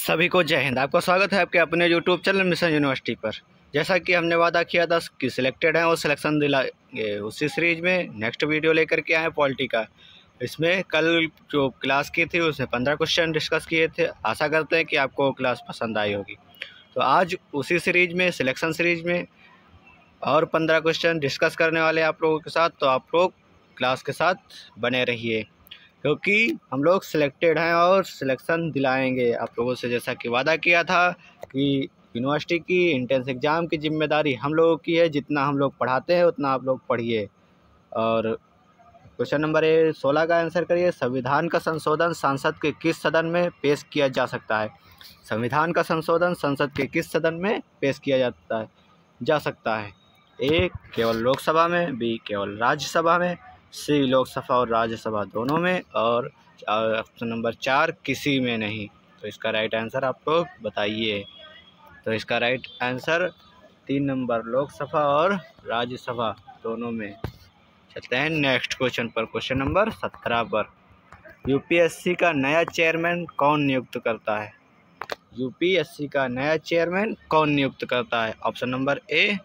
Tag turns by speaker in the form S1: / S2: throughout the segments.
S1: सभी को जय हिंद। आपका स्वागत है आपके अपने यूट्यूब चैनल मिशन यूनिवर्सिटी पर। जैसा कि हमने वादा किया था कि सिलेक्टेड हैं और सिलेक्शन दिलाएंगे, उसी सीरीज में नेक्स्ट वीडियो लेकर के आए पॉलिटी का। इसमें कल जो क्लास की थी उसमें 15 क्वेश्चन डिस्कस किए थे। आशा करते हैं कि आपको क्लास पसंद आई होगी। तो आज उसी सीरीज में सिलेक्शन सीरीज में और 15 क्वेश्चन डिस्कस करने वाले आप लोगों के साथ। तो आप लोग क्लास के साथ बने रहिए, क्योंकि हम लोग सिलेक्टेड हैं और सिलेक्शन दिलाएंगे आप लोगों से। जैसा कि वादा किया था कि यूनिवर्सिटी की एंट्रेंस एग्ज़ाम की जिम्मेदारी हम लोगों की है। जितना हम लोग पढ़ाते हैं उतना आप लोग पढ़िए। और क्वेश्चन नंबर 16 का आंसर करिए। संविधान का संशोधन संसद के किस सदन में पेश किया जा सकता है? संविधान का संशोधन संसद के किस सदन में पेश किया जा सकता है? ए केवल लोकसभा में, बी केवल राज्यसभा में, सी लोकसभा और राज्यसभा दोनों में, और ऑप्शन नंबर 4 किसी में नहीं। तो इसका राइट आंसर आप लोग बताइए। तो इसका राइट आंसर 3 नंबर लोकसभा और राज्यसभा दोनों में। चलते हैं नेक्स्ट क्वेश्चन पर, क्वेश्चन नंबर 17 पर। यूपीएससी का नया चेयरमैन कौन नियुक्त करता है? यूपीएससी का नया चेयरमैन कौन नियुक्त करता है? ऑप्शन नंबर ए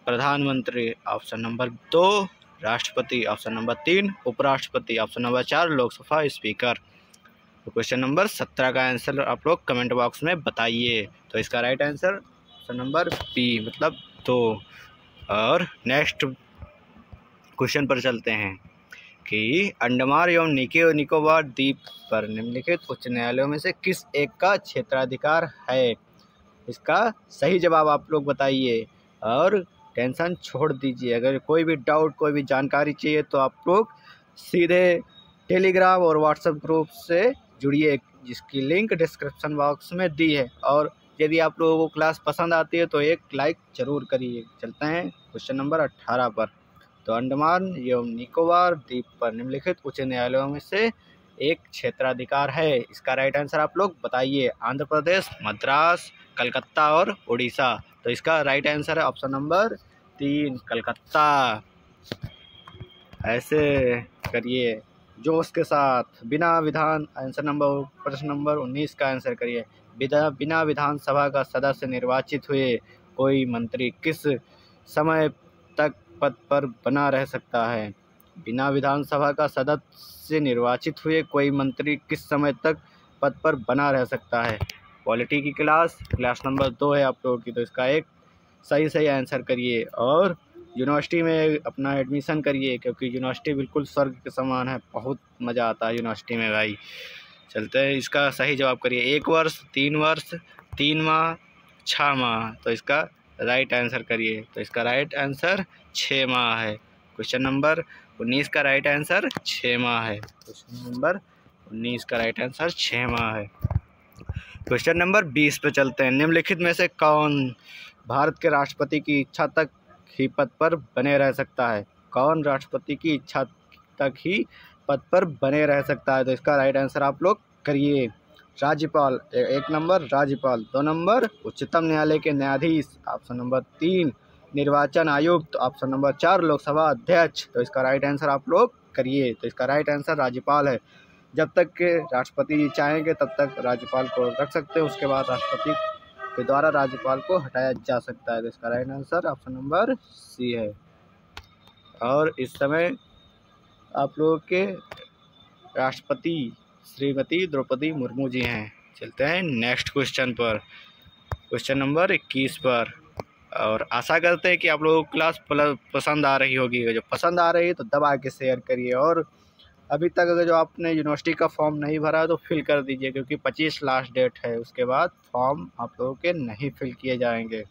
S1: प्रधानमंत्री, ऑप्शन नंबर 2 राष्ट्रपति, ऑप्शन नंबर 3 उपराष्ट्रपति, ऑप्शन नंबर 4 लोकसभा स्पीकर। तो क्वेश्चन नंबर 17 का आंसर आप लोग कमेंट बॉक्स में बताइए। तो इसका right answer option number b मतलब 2। और नेक्स्ट क्वेश्चन पर चलते हैं कि अंडमान एवं निकोबार द्वीप पर निम्नलिखित उच्च न्यायालयों में से किस एक का क्षेत्राधिकार है? इसका सही जवाब आप लोग बताइए और टेंशन छोड़ दीजिए। अगर कोई भी डाउट, कोई भी जानकारी चाहिए तो आप लोग सीधे टेलीग्राम और व्हाट्सएप ग्रुप से जुड़िए, जिसकी लिंक डिस्क्रिप्शन बॉक्स में दी है। और यदि आप लोगों को क्लास पसंद आती है तो एक लाइक ज़रूर करिए। चलते हैं क्वेश्चन नंबर 18 पर। तो अंडमान एवं निकोबार द्वीप पर निम्नलिखित उच्च न्यायालयों में से एक क्षेत्राधिकार है। इसका राइट आंसर आप लोग बताइए। आंध्र प्रदेश, मद्रास, कलकत्ता और उड़ीसा। तो इसका राइट आंसर है ऑप्शन नंबर 3 कलकत्ता। ऐसे करिए जोश के साथ, बिना विधान आंसर नंबर प्रश्न नंबर 19 का आंसर करिए। बिना विधानसभा का सदस्य निर्वाचित हुए कोई मंत्री किस समय तक पद पर बना रह सकता है? बिना विधानसभा का सदस्य निर्वाचित हुए कोई मंत्री किस समय तक पद पर बना रह सकता है? पॉलिटी की क्लास नंबर 2 है आप लोगों की। तो इसका एक सही आंसर करिए और यूनिवर्सिटी में अपना एडमिशन करिए, क्योंकि यूनिवर्सिटी बिल्कुल स्वर्ग के समान है। बहुत मज़ा आता है यूनिवर्सिटी में भाई। चलते हैं, इसका सही जवाब करिए। 1 वर्ष, 3 वर्ष, 3 माह, 6 माह। तो इसका राइट आंसर करिए। तो इसका राइट आंसर 6 माह है। क्वेश्चन नंबर 19 का राइट आंसर 6 माह है। क्वेश्चन नंबर 19 का राइट आंसर 6 माह है। क्वेश्चन नंबर 20 पे चलते हैं। निम्नलिखित में से कौन भारत के राष्ट्रपति की इच्छा तक ही पद पर बने रह सकता है? कौन राष्ट्रपति की इच्छा तक ही पद पर बने रह सकता है? तो इसका राइट आंसर आप लोग करिए। राज्यपाल, 1 नंबर राज्यपाल, 2 नंबर उच्चतम न्यायालय के न्यायाधीश, ऑप्शन नंबर 3 निर्वाचन आयुक्त, ऑप्शन नंबर 4 लोकसभा अध्यक्ष। तो इसका राइट आंसर आप लोग करिए। तो इसका राइट आंसर राज्यपाल है। जब तक के राष्ट्रपति जी चाहेंगे तब तक राज्यपाल को रख सकते हैं, उसके बाद राष्ट्रपति के द्वारा राज्यपाल को हटाया जा सकता है। तो इसका right answer option number c है। और इस समय आप लोगों के राष्ट्रपति श्रीमती द्रौपदी मुर्मू जी हैं। चलते हैं नेक्स्ट क्वेश्चन पर, क्वेश्चन नंबर 21 पर। और आशा करते हैं कि आप लोगों को क्लास पसंद आ रही होगी। जो पसंद आ रही है तो दबा के शेयर करिए। और अभी तक अगर जो आपने यूनिवर्सिटी का फॉर्म नहीं भरा तो फिल कर दीजिए, क्योंकि 25 लास्ट डेट है। उसके बाद फॉर्म आप लोगों के नहीं फिल किए जाएंगे।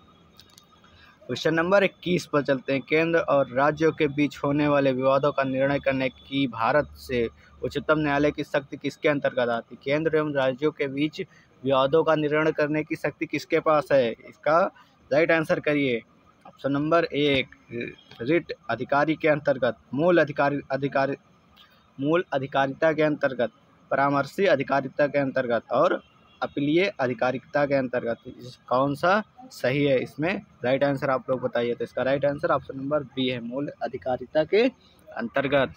S1: क्वेश्चन नंबर 21 पर चलते हैं। केंद्र और राज्यों के बीच होने वाले विवादों का निर्णय करने की भारत से उच्चतम न्यायालय की शक्ति किसके अंतर्गत आती है? केंद्र एवं राज्यों के बीच विवादों का निर्णय करने की शक्ति किसके पास है? इसका राइट आंसर करिए। ऑप्शन नंबर 1 रिट अधिकारी के अंतर्गत, मूल अधिकारिता के अंतर्गत, परामर्शी अधिकारिता के अंतर्गत और अपीलीय अधिकारिता के अंतर्गत। कौन सा सही है? इसमें राइट आंसर आप लोग बताइए। तो इसका right answer option number b है, मूल अधिकारिता के अंतर्गत।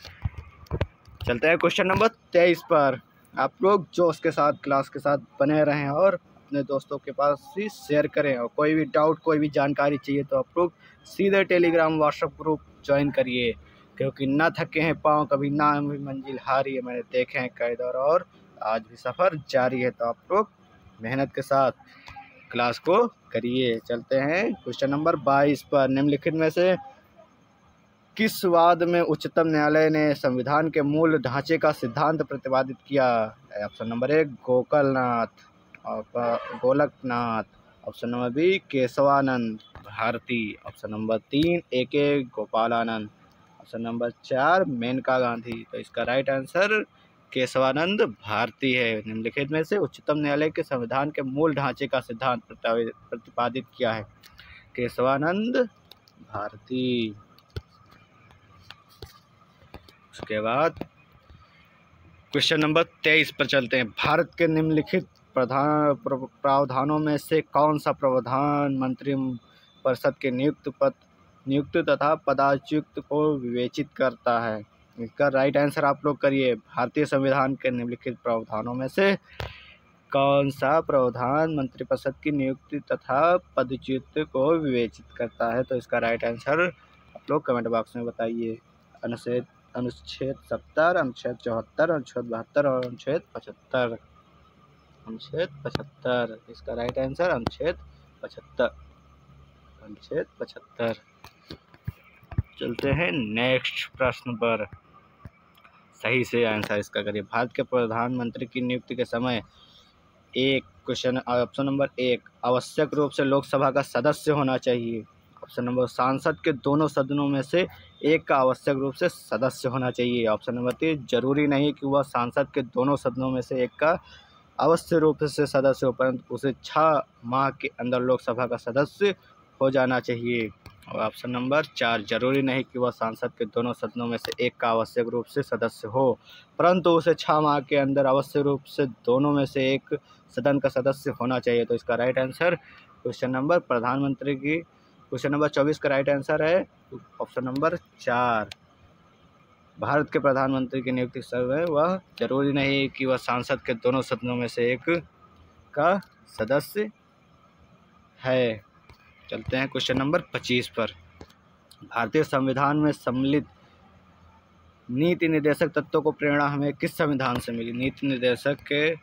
S1: चलते हैं क्वेश्चन नंबर 23 पर। आप लोग जोश के साथ क्लास के साथ बने रहें और अपने दोस्तों के पास भी शेयर करें। और कोई भी डाउट, कोई भी जानकारी चाहिए तो आप लोग सीधे टेलीग्राम व्हाट्सएप ग्रुप ज्वाइन करिए, क्योंकि ना थके हैं पाँव कभी ना भी मंजिल हारी है, मैंने देखे हैं कई दौर और आज भी सफ़र जारी है। तो आप लोग मेहनत के साथ क्लास को करिए। चलते हैं क्वेश्चन नंबर 22 पर। निम्नलिखित में से किस वाद में उच्चतम न्यायालय ने संविधान के मूल ढांचे का सिद्धांत प्रतिपादित किया? Option number 1 Gokalnath, Golaknath. Option number B Keshavananda Bharati. Option number 3 AK Gopalanand. Option number 4 Maneka Gandhi. तो इसका राइट आंसर केशवानंद भारती है। निम्नलिखित में से उच्चतम न्यायालय के संविधान के मूल ढांचे का सिद्धांत प्रतिपादित किया है? केशवानंद भारती। उसके बाद क्वेश्चन नंबर 23 पर चलते हैं। भारत के निम्नलिखित प्रावधानों में से कौन सा प्रावधान मंत्री परिषद के नियुक्त तथा पदाच्युत को विवेचित करता है? इसका राइट आंसर आप लोग करिए। भारतीय संविधान के निम्नलिखित प्रावधानों में से कौन सा प्रावधान मंत्रिपरिषद की नियुक्ति तथा पदच्युत को विवेचित करता है? तो इसका राइट आंसर आप लोग कमेंट बॉक्स में बताइए। अनुच्छेद 70, अनुच्छेद 74, अनुच्छेद 72 और अनुच्छेद 75। अनुच्छेद 75 इसका राइट आंसर अनुच्छेद 75। अनुच्छेद 75। चलते हैं नेक्स्ट प्रश्न पर। सही से आंसर इसका करिए। भारत के प्रधानमंत्री की नियुक्ति के समय एक क्वेश्चन ऑप्शन नंबर 1 आवश्यक रूप से लोकसभा का सदस्य होना चाहिए। ऑप्शन नंबर सांसद के दोनों सदनों में से एक का आवश्यक रूप से सदस्य होना चाहिए। ऑप्शन नंबर 3 जरूरी नहीं कि वह सांसद के दोनों सदनों में से एक का अवश्य रूप से सदस्य हो, परंतु उसे 6 माह के अंदर लोकसभा का सदस्य हो जाना चाहिए। और ऑप्शन नंबर 4 जरूरी नहीं कि वह सांसद के दोनों सदनों में से एक का आवश्यक रूप से सदस्य हो, परंतु उसे 6 माह के अंदर अवश्य रूप से दोनों में से एक सदन का सदस्य होना चाहिए। तो इसका राइट आंसर क्वेश्चन नंबर 24 का राइट आंसर है ऑप्शन नंबर 4। भारत के प्रधानमंत्री की नियुक्ति के समय वह जरूरी नहीं कि वह सांसद के दोनों सदनों में से एक का सदस्य है। चलते हैं क्वेश्चन नंबर 25 पर। भारतीय संविधान में सम्मिलित नीति निर्देशक तत्वों को प्रेरणा हमें किस संविधान से मिली? नीति निर्देशक के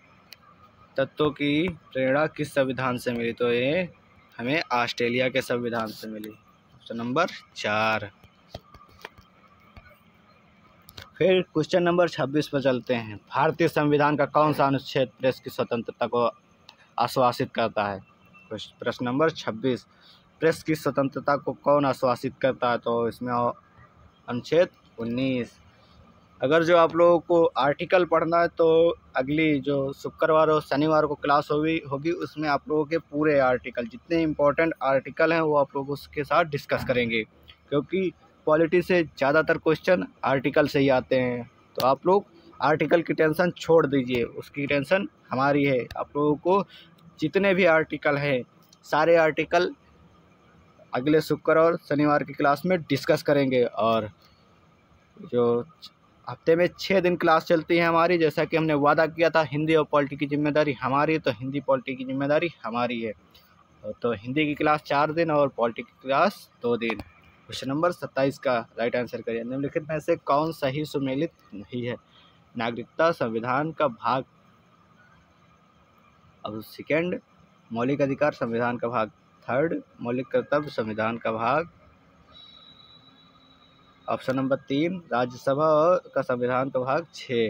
S1: तत्वों की प्रेरणा किस संविधान से मिली? तो ये हमें ऑस्ट्रेलिया के संविधान से मिली। Option number 4। फिर क्वेश्चन नंबर 26 पर चलते हैं। भारतीय संविधान का कौन सा अनुच्छेद प्रेस की स्वतंत्रता को आश्वासित करता है? प्रश्न नंबर 26 प्रेस की स्वतंत्रता को कौन आश्वासित करता है? तो इसमें अनुच्छेद 19। अगर जो आप लोगों को आर्टिकल पढ़ना है तो अगली जो शुक्रवार और शनिवार को क्लास होगी उसमें आप लोगों के पूरे आर्टिकल, जितने इम्पोर्टेंट आर्टिकल हैं वो आप लोग उसके साथ डिस्कस करेंगे, क्योंकि पॉलिटी से ज़्यादातर क्वेश्चन आर्टिकल से ही आते हैं। तो आप लोग आर्टिकल की टेंशन छोड़ दीजिए, उसकी टेंशन हमारी है। आप लोगों को जितने भी आर्टिकल हैं सारे आर्टिकल अगले शुक्रवार और शनिवार की क्लास में डिस्कस करेंगे। और जो हफ्ते में 6 दिन क्लास चलती है हमारी, जैसा कि हमने वादा किया था, हिंदी और पॉलिटी की जिम्मेदारी हमारी है, तो हिंदी पॉलिटी की जिम्मेदारी हमारी है। तो हिंदी की क्लास 4 दिन और पॉलिटी की क्लास 2 दिन। क्वेश्चन नंबर 27 का राइट आंसर करिए। निम्नलिखित में से कौन सही सुमेलित नहीं है? नागरिकता संविधान का भाग अब सेकेंड, मौलिक अधिकार संविधान का भाग 3, मौलिक कर्तव्य संविधान का भाग ऑप्शन नंबर 3, राज्यसभा का संविधान का भाग 6।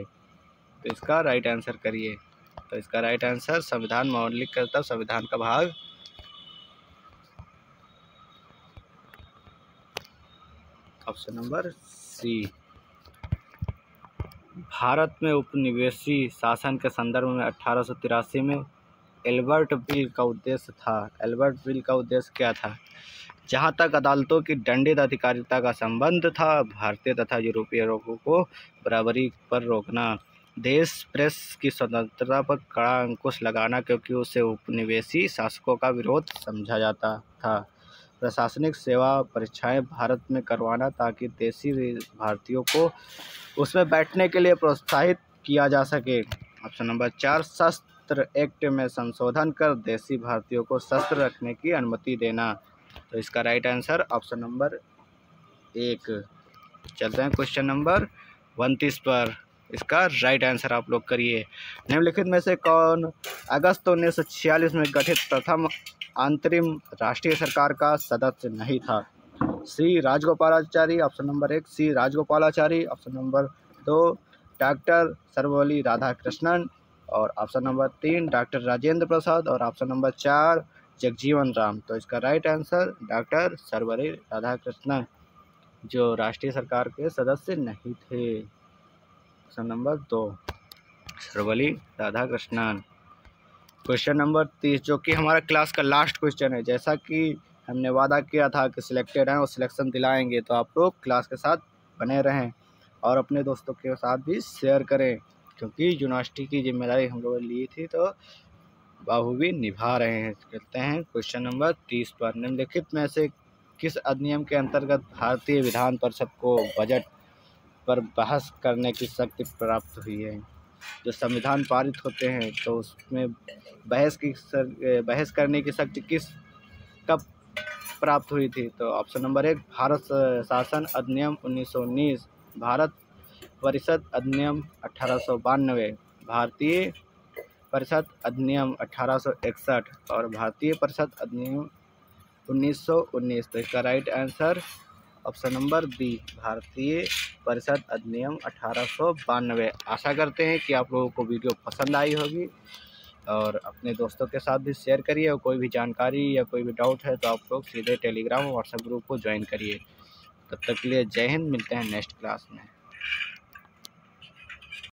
S1: तो इसका राइट आंसर करिए। तो इसका राइट आंसर संविधान मौलिक कर्तव्य संविधान का भाग ऑप्शन नंबर सी। भारत में उपनिवेशी शासन के संदर्भ में 1883 में एल्बर्ट बिल का उद्देश्य था। एल्बर्ट बिल का उद्देश्य क्या था? जहाँ तक अदालतों की दंडित अधिकारिता का संबंध था, भारतीय तथा यूरोपीय लोगों को बराबरी पर रोकना, देश प्रेस की स्वतंत्रता पर कड़ा अंकुश लगाना, क्योंकि उसे उपनिवेशी शासकों का विरोध समझा जाता था, प्रशासनिक सेवा परीक्षाएं भारत में करवाना ताकि देशी भारतीयों को उसमें बैठने के लिए प्रोत्साहित किया जा सके। ऑप्शन नंबर 4, शस्त्र एक्ट में संशोधन कर देशी भारतीयों को शस्त्र रखने की अनुमति देना। तो इसका राइट आंसर ऑप्शन नंबर 1। चलते हैं क्वेश्चन नंबर 29 पर। इसका राइट आंसर आप लोग करिए। निम्नलिखित में से कौन अगस्त 1946 में गठित प्रथम अंतरिम राष्ट्रीय सरकार का सदस्य नहीं था? C Rajagopalachari, option number 1 C Rajagopalachari, option number 2 doctor Sarvepalli Radhakrishnan, और option number 3 doctor Rajendra Prasad, और ऑप्शन नंबर 4 जगजीवन राम। तो इसका right answer doctor Sarvepalli Radhakrishnan जो राष्ट्रीय सरकार के सदस्य नहीं थे। Option number 2 Sarvepalli Radhakrishnan. Question number 30 जो कि हमारा क्लास का लास्ट क्वेश्चन है। जैसा कि हमने वादा किया था कि सिलेक्टेड हैं और सिलेक्शन दिलाएंगे, तो आप लोग क्लास के साथ बने रहें और अपने दोस्तों के साथ भी शेयर करें, क्योंकि यूनिवर्सिटी की जिम्मेदारी हम लोगों ने ली थी तो बाखूबी निभा रहे हैं। कहते हैं क्वेश्चन नंबर 30 पर। निम्नलिखित में से किस अधिनियम के अंतर्गत भारतीय विधान परिषद को बजट पर बहस करने की शक्ति प्राप्त हुई है? जो संविधान पारित होते हैं तो उसमें बहस करने की शक्ति कब प्राप्त हुई थी? तो ऑप्शन नंबर 1 भारत शासन अधिनियम 1919, भारत परिषद अधिनियम 1892, भारतीय परिषद अधिनियम 1861 और भारतीय परिषद अधिनियम 1919। तो इसका right answer option number b भारतीय परिषद अधिनियम 1892। आशा करते हैं कि आप लोगों को वीडियो पसंद आई होगी और अपने दोस्तों के साथ भी शेयर करिए। और कोई भी जानकारी या कोई भी डाउट है तो आप लोग सीधे टेलीग्राम और व्हाट्सएप ग्रुप को ज्वाइन करिए। तब तक के लिए जय हिंद। मिलते हैं नेक्स्ट क्लास में।